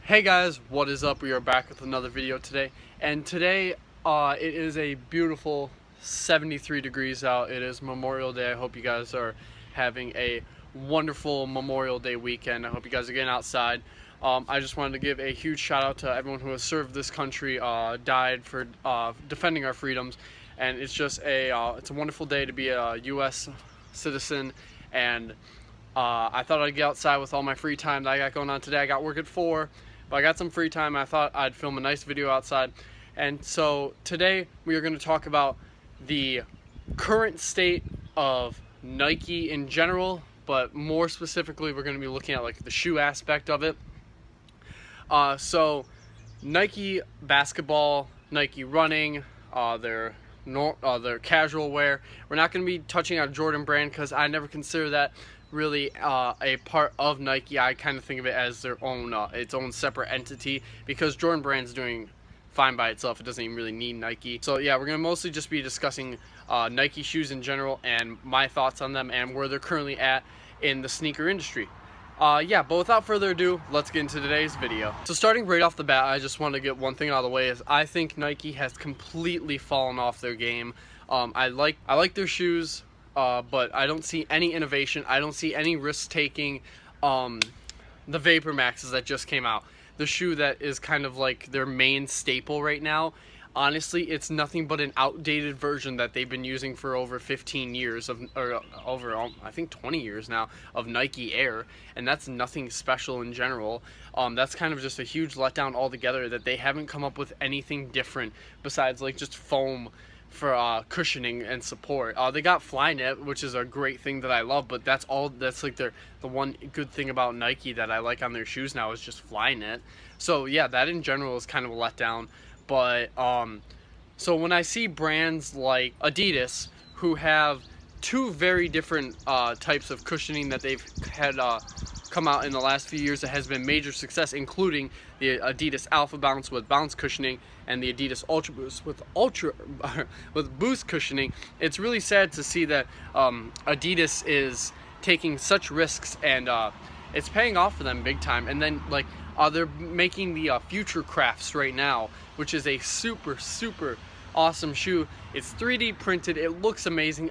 Hey guys, what is up? We are back with another video today, and today it is a beautiful 73 degrees out. It is Memorial Day. I hope you guys are having a wonderful Memorial Day weekend. I hope you guys are getting outside. I just wanted to give a huge shout out to everyone who has served this country, died for defending our freedoms, and it's just it's a wonderful day to be a U.S. citizen. And I thought I'd get outside with all my free time that I got going on today. I got work at 4, but I got some free time. I thought I'd film a nice video outside. And so today we are going to talk about the current state of Nike in general, but more specifically we're going to be looking at like the shoe aspect of it. So Nike basketball, Nike running, their casual wear. We're not going to be touching on Jordan Brand because I never consider that really a part of Nike. I kind of think of it as their own, its own separate entity, because Jordan Brand's doing fine by itself. It doesn't even really need Nike. So yeah, we're gonna mostly just be discussing Nike shoes in general and my thoughts on them and where they're currently at in the sneaker industry. Yeah, but without further ado, let's get into today's video. So starting right off the bat, I just want to get one thing out of the way is I think Nike has completely fallen off their game. I like their shoes, but I don't see any innovation. I don't see any risk taking. The Vapor Maxes that just came out, the shoe that is kind of like their main staple right now, honestly, it's nothing but an outdated version that they've been using for over 15 years or over, I think 20 years now, of Nike Air, and that's nothing special in general. That's kind of just a huge letdown altogether that they haven't come up with anything different besides like just foam for cushioning and support. They got Flyknit, which is a great thing that I love, but that's like the one good thing about Nike that I like on their shoes now is just Flyknit. So yeah, that in general is kind of a letdown. But so when I see brands like Adidas, who have two very different types of cushioning that they've had come out in the last few years that has been major success, including the Adidas Alpha Bounce with bounce cushioning and the Adidas Ultra Boost with with boost cushioning, it's really sad to see that Adidas is taking such risks, and it's paying off for them big time. And then like they're making the Future Crafts right now, which is a super awesome shoe. It's 3D printed. It looks amazing.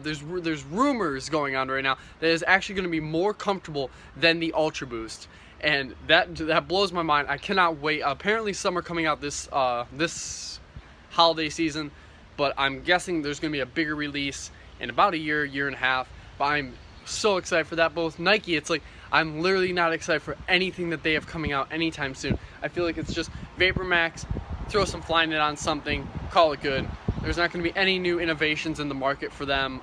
There's rumors going on right now that it's actually going to be more comfortable than the Ultra Boost, and that blows my mind. I cannot wait. Apparently some are coming out this holiday season, but I'm guessing there's going to be a bigger release in about a year and a half. But I'm so excited for that. But with Nike, it's like I'm literally not excited for anything that they have coming out anytime soon. I feel like it's just Vapor Max, throw some Flyknit on something, call it good. There's not going to be any new innovations in the market for them.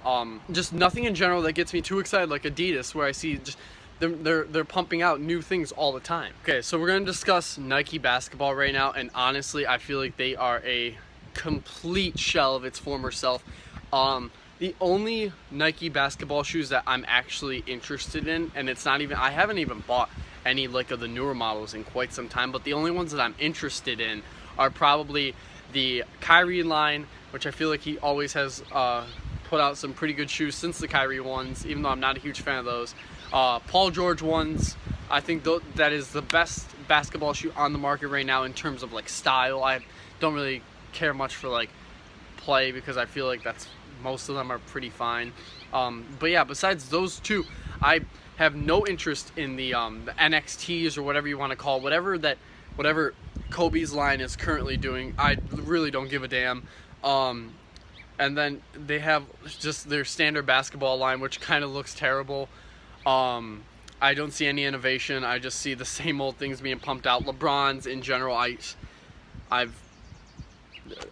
Just nothing in general that gets me too excited like Adidas, where I see just they're pumping out new things all the time. Okay, so we're going to discuss Nike basketball right now, and honestly, I feel like they are a complete shell of its former self. The only Nike basketball shoes that I'm actually interested in, and it's not even, I haven't even bought any like of the newer models in quite some time, but the only ones that I'm interested in are probably the Kyrie line, which I feel like he always has put out some pretty good shoes since the Kyrie ones, even though I'm not a huge fan of those. Paul George ones, I think that is the best basketball shoe on the market right now in terms of like style. I don't really care much for like play because I feel like most of them are pretty fine. But yeah, besides those two, I have no interest in the NXTs or whatever you want to call it, whatever Kobe's line is currently doing. I really don't give a damn. And then they have just their standard basketball line, which kind of looks terrible. I don't see any innovation. I just see the same old things being pumped out. LeBron's in general, I don't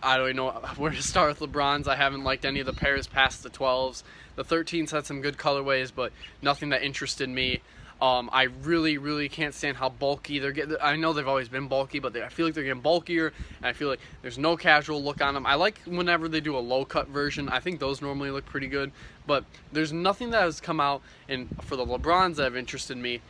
even know where to start with LeBron's. I haven't liked any of the pairs past the 12s. The 13s had some good colorways, but nothing that interested me. I really can't stand how bulky they're getting. I know they've always been bulky, but I feel like they're getting bulkier, and I feel like there's no casual look on them. I like whenever they do a low-cut version. I think those normally look pretty good, but there's nothing that has come out for the LeBrons that have interested me.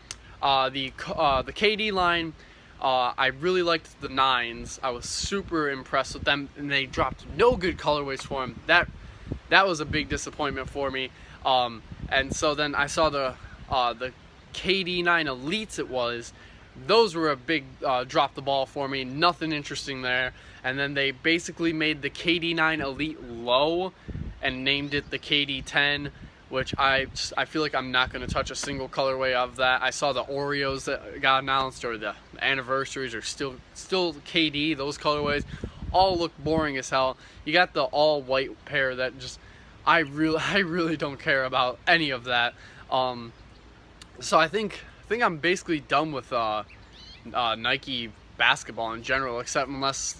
The KD line, I really liked the 9s. I was super impressed with them, and they dropped no good colorways for them. That was a big disappointment for me. And so then I saw the KD9 Elites, it was, Those were a big drop the ball for me. Nothing interesting there. And then they basically made the KD9 Elite low and named it the KD10, which I feel like I'm not going to touch a single colorway of that. I saw the Oreos that got announced, or the anniversaries, are still KD. Those colorways all look boring as hell. You got the all white pair that just I really don't care about any of that. So I think I'm basically done with Nike basketball in general, except unless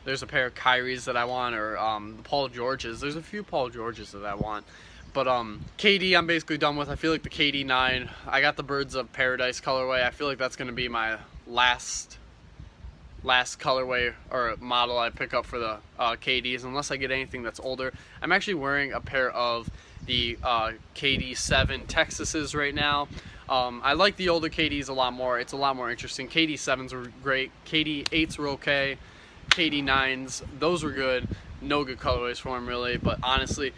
there's a pair of Kyries that I want, or the Paul Georges. There's a few Paul Georges that I want. But KD I'm basically done with. I feel like the KD9, I got the Birds of Paradise colorway. I feel like that's going to be my last colorway or model I pick up for the KDs, unless I get anything that's older. I'm actually wearing a pair of the KD7 Texases right now. I like the older KDs a lot more. It's a lot more interesting. KD7s were great. KD8s were okay. KD9s, those were good. No good colorways for them really, but honestly,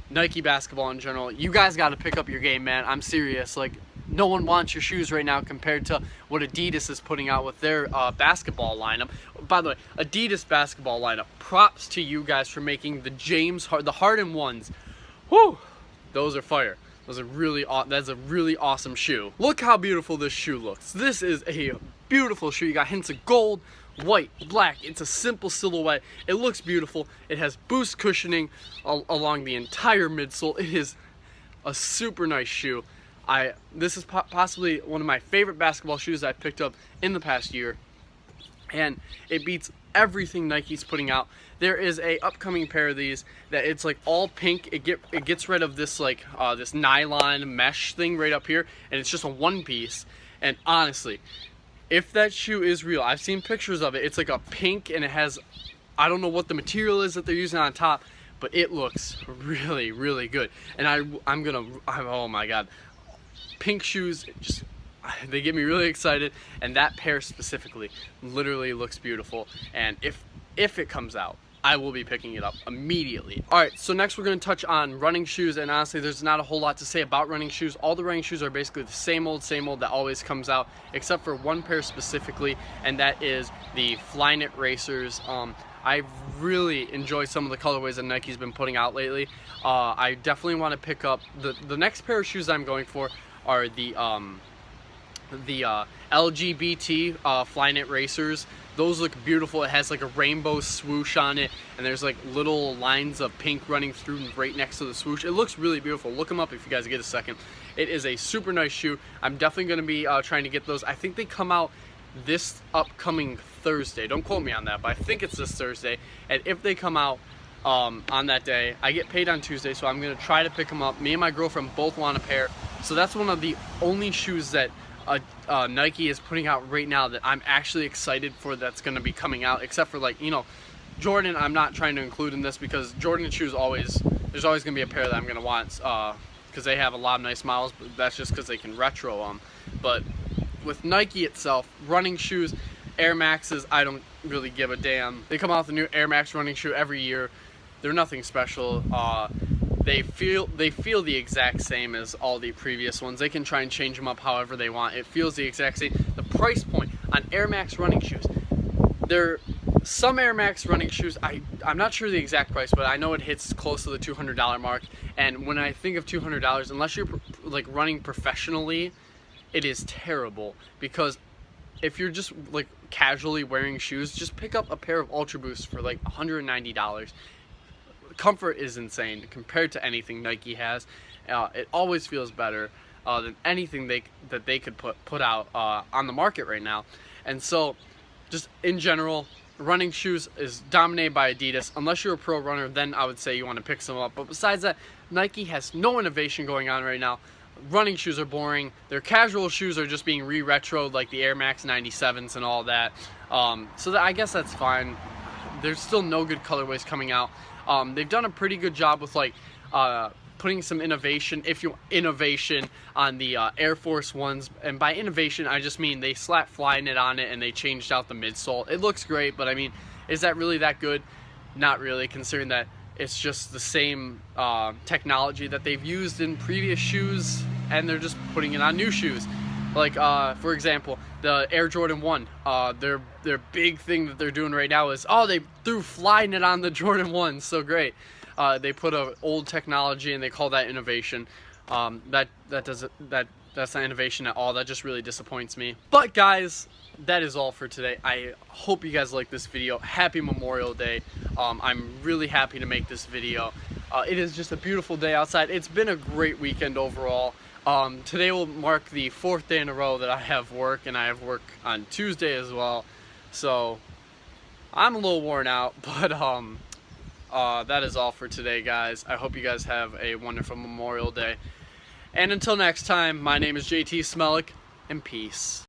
Nike basketball in general, you guys got to pick up your game, man. I'm serious. Like, no one wants your shoes right now compared to what Adidas is putting out with their basketball lineup. By the way, Adidas basketball lineup, props to you guys for making the the Harden ones. Whew, those are fire. That's a really awesome shoe. Look how beautiful this shoe looks. This is a beautiful shoe. You got hints of gold, white, black. It's a simple silhouette. It looks beautiful. It has boost cushioning along the entire midsole. It is a super nice shoe. This is possibly one of my favorite basketball shoes I picked up in the past year, and it beats everything Nike's putting out. There is a upcoming pair of these that it's like all pink. It gets rid of this like this nylon mesh thing right up here, and it's just a one piece. And honestly, if that shoe is real, I've seen pictures of it. It's like a pink, and it has, I don't know what the material is that they're using on top, but it looks really good. And oh my god, pink shoes, they get me really excited, and that pair specifically literally looks beautiful. And if it comes out, I will be picking it up immediately. Alright, so next we're going to touch on running shoes, and honestly there's not a whole lot to say about running shoes. All the running shoes are basically the same old that always comes out, except for one pair specifically, and that is the Flyknit Racers. I really enjoy some of the colorways that Nike's been putting out lately. I definitely want to pick up the next pair of shoes I'm going for are the LGBT Flyknit Racers. Those look beautiful. It has like a rainbow swoosh on it, and there's like little lines of pink running through right next to the swoosh. It looks really beautiful. Look them up if you guys get a second. It is a super nice shoe. I'm definitely going to be trying to get those. I think they come out this upcoming Thursday. Don't quote me on that, but I think it's this Thursday. And if they come out on that day, I get paid on Tuesday, so I'm going to try to pick them up. Me and my girlfriend both want a pair. So that's one of the only shoes that Nike is putting out right now that I'm actually excited for, that's going to be coming out, except for, like, you know, Jordan I'm not trying to include in this, because Jordan shoes there's always going to be a pair that I'm going to want, because they have a lot of nice models, but that's just because they can retro them. But with Nike itself, running shoes, Air Maxes, I don't really give a damn. They come out with a new Air Max running shoe every year. They're nothing special. They feel the exact same as all the previous ones. They can try and change them up however they want. It feels the exact same. The price point on Air Max running shoes, some Air Max running shoes, I'm not sure the exact price, but I know it hits close to the $200 mark. And when I think of $200, unless you're like running professionally, it is terrible, because if you're just like casually wearing shoes, just pick up a pair of Ultra Boosts for like $190. Comfort is insane compared to anything Nike has. It always feels better than anything that they could put out on the market right now. And so, just in general, running shoes is dominated by Adidas. Unless you're a pro runner, then I would say you want to pick some up. But besides that, Nike has no innovation going on right now. Running shoes are boring. Their casual shoes are just being re-retroed, like the Air Max 97s and all that. I guess that's fine. There's still no good colorways coming out. They've done a pretty good job with like putting some innovation on the Air Force Ones, and by innovation I just mean they slapped Flyknit on it and they changed out the midsole. It looks great, but I mean, is that really that good? Not really, considering that it's just the same technology that they've used in previous shoes, and they're just putting it on new shoes. Like for example, the Air Jordan 1, their big thing that they're doing right now is, oh, they threw Flyknit on the Jordan 1, so great. They put a old technology and they call that innovation. That's not innovation at all. That just really disappoints me. But guys, that is all for today. I hope you guys like this video. Happy Memorial Day. I'm really happy to make this video. It is just a beautiful day outside. It's been a great weekend overall. Today will mark the 4th day in a row that I have work, and I have work on Tuesday as well. So I'm a little worn out, but that is all for today, guys. I hope you guys have a wonderful Memorial Day. And until next time, my name is JT Smelik, and peace.